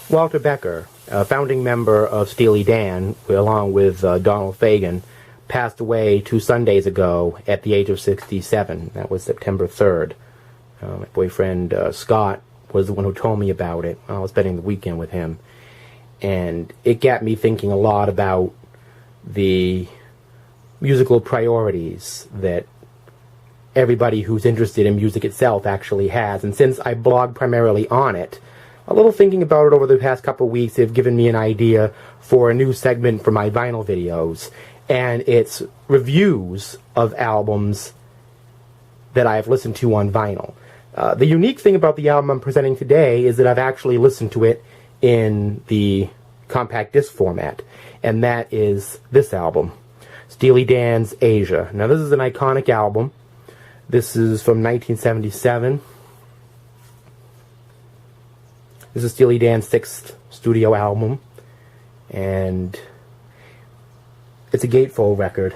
Walter Becker, a founding member of Steely Dan, along with Donald Fagen, passed away 2 Sundays ago at the age of 67. That was September 3rd. My boyfriend Scott was the one who told me about it. I was spending the weekend with him. And it got me thinking a lot about the musical priorities that everybody who's interested in music itself actually has. And since I blog primarily on it, a little thinking about it over the past couple of weeks have given me an idea for a new segment for my vinyl videos. And it's reviews of albums that I've listened to on vinyl. The unique thing about the album I'm presenting today is that I've actually listened to it in the compact disc format. And that is this album, Steely Dan's Asia. Now this is an iconic album. This is from 1977. This is Steely Dan's 6th studio album. And it's a gatefold record.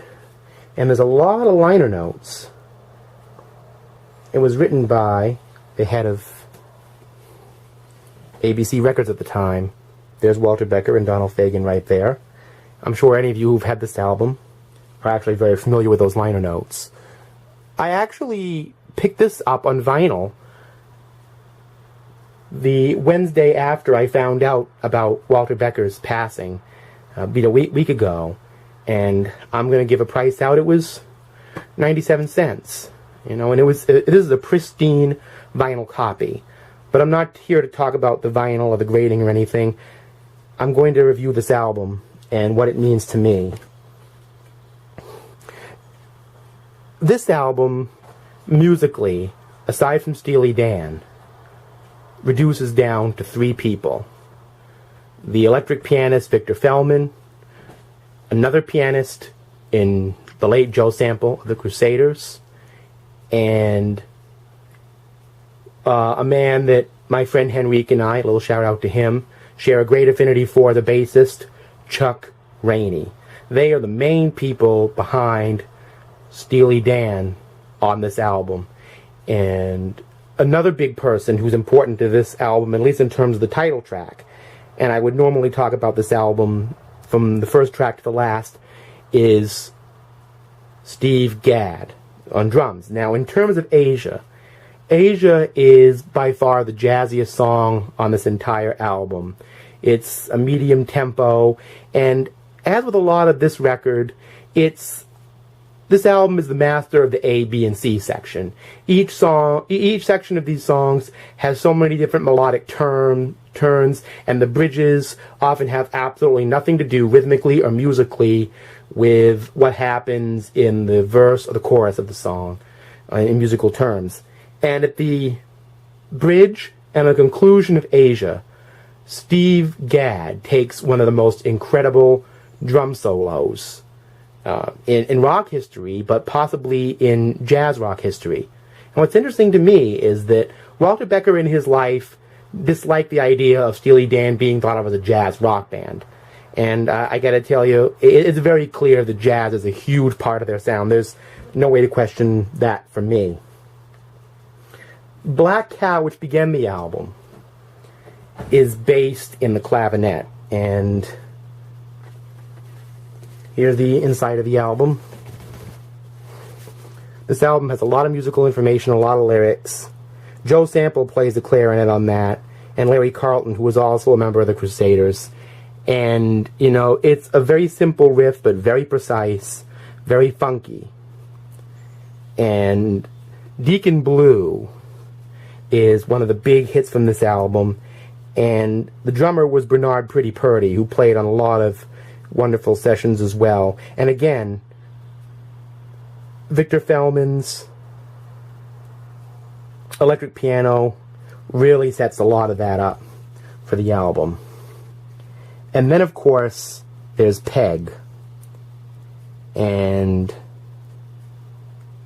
And there's a lot of liner notes. It was written by the head of ABC Records at the time. There's Walter Becker and Donald Fagen right there. I'm sure any of you who've had this album are actually very familiar with those liner notes. I actually picked this up on vinyl the Wednesday after I found out about Walter Becker's passing, a week ago, and I'm going to give a price out. It was 97 cents, you know, and this is a pristine vinyl copy. But I'm not here to talk about the vinyl or the grading or anything. I'm going to review this album and what it means to me. This album, musically, aside from Steely Dan, reduces down to 3 people. The electric pianist Victor Feldman, another pianist in the late Joe Sample of the Crusaders, and a man that my friend Henrique and I, a little shout out to him, share a great affinity for, the bassist Chuck Rainey. They are the main people behind Steely Dan on this album. And another big person who's important to this album, at least in terms of the title track, and I would normally talk about this album from the first track to the last, is Steve Gadd on drums. Now, in terms of Asia, Asia is by far the jazziest song on this entire album. It's a medium tempo, and as with a lot of this record, this album is the master of the A, B, and C section. Each section of these songs has so many different melodic turns, and the bridges often have absolutely nothing to do rhythmically or musically with what happens in the verse or the chorus of the song in musical terms. And at the bridge and the conclusion of Asia, Steve Gadd takes one of the most incredible drum solos in rock history, but possibly in jazz rock history. And what's interesting to me is that Walter Becker in his life disliked the idea of Steely Dan being thought of as a jazz rock band. And I gotta tell you, it's very clear that jazz is a huge part of their sound. There's no way to question that for me. Black Cow, which began the album, is based in the clavinet. And here's the inside of the album. This album has a lot of musical information, a lot of lyrics. Joe Sample plays the clarinet on that, and Larry Carlton, who was also a member of the Crusaders. And, you know, it's a very simple riff, but very precise, very funky. And Deacon Blue is one of the big hits from this album, and the drummer was Bernard Pretty Purdy, who played on a lot of wonderful sessions as well. And again, Victor Feldman's electric piano really sets a lot of that up for the album. And then, of course, there's Peg. And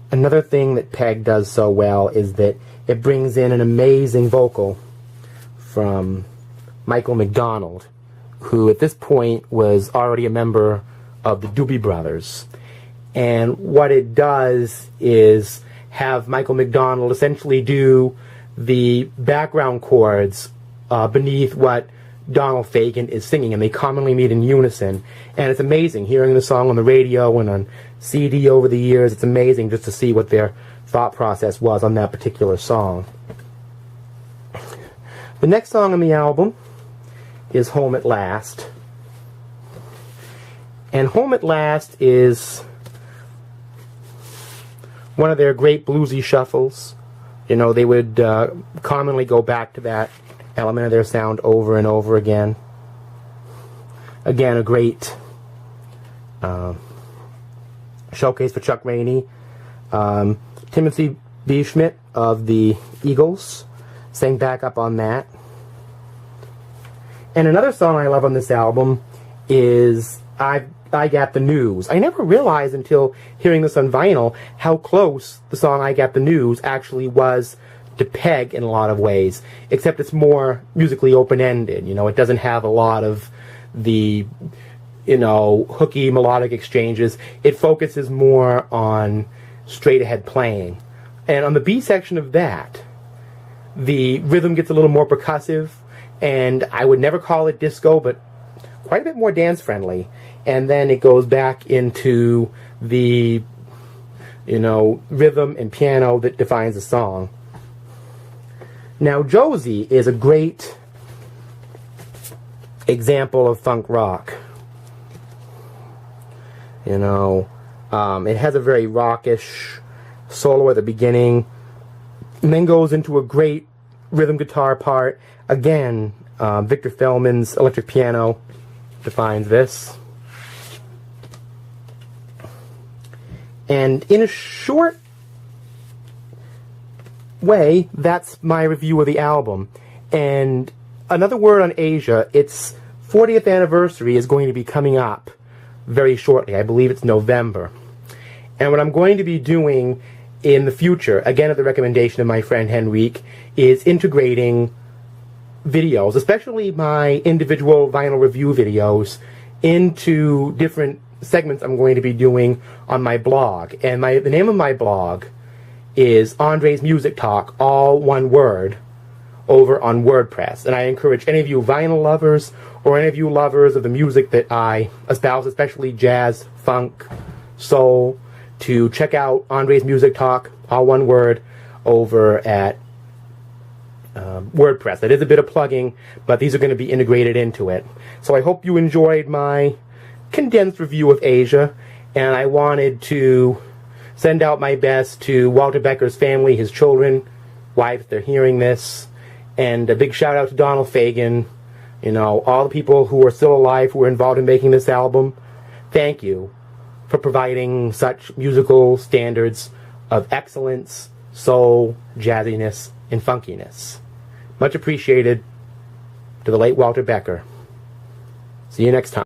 another thing that Peg does so well is that it brings in an amazing vocal from Michael McDonald, who at this point was already a member of the Doobie Brothers. And what it does is have Michael McDonald essentially do the background chords beneath what Donald Fagen is singing, and they commonly meet in unison. And it's amazing hearing the song on the radio and on CD over the years. It's amazing just to see what their thought process was on that particular song. The next song on the album is Home at Last. And Home at Last is one of their great bluesy shuffles. You know, they would commonly go back to that element of their sound over and over again. Again, a great showcase for Chuck Rainey. Timothy B. Schmidt of the Eagles sang back up on that. And another song I love on this album is I Got the News. I never realized until hearing this on vinyl how close the song I Got the News actually was to Peg in a lot of ways, except it's more musically open-ended. You know, it doesn't have a lot of the, you know, hooky melodic exchanges. It focuses more on straight-ahead playing. And on the B section of that, the rhythm gets a little more percussive, and I would never call it disco, but quite a bit more dance-friendly. And then it goes back into the, you know, rhythm and piano that defines the song. Now, Josie is a great example of funk rock. You know, it has a very rockish solo at the beginning, and then goes into a great rhythm guitar part. Again, Victor Feldman's electric piano defines this. And in a short way, that's my review of the album. And another word on Asia, its 40th anniversary is going to be coming up very shortly. I believe it's November. And what I'm going to be doing in the future, again at the recommendation of my friend Henrique, is integrating videos, especially my individual vinyl review videos, into different segments I'm going to be doing on my blog. And the name of my blog is Andre's Music Talk, all one word, over on WordPress. And I encourage any of you vinyl lovers or any of you lovers of the music that I espouse, especially jazz, funk, soul, to check out Andre's Music Talk, all one word, over at WordPress. That is a bit of plugging, but these are going to be integrated into it. So I hope you enjoyed my condensed review of Asia, and I wanted to send out my best to Walter Becker's family, his children, wife, if they're hearing this, and a big shout out to Donald Fagen, you know, all the people who are still alive who were involved in making this album. Thank you for providing such musical standards of excellence, soul, jazziness, and funkiness. Much appreciated to the late Walter Becker. See you next time.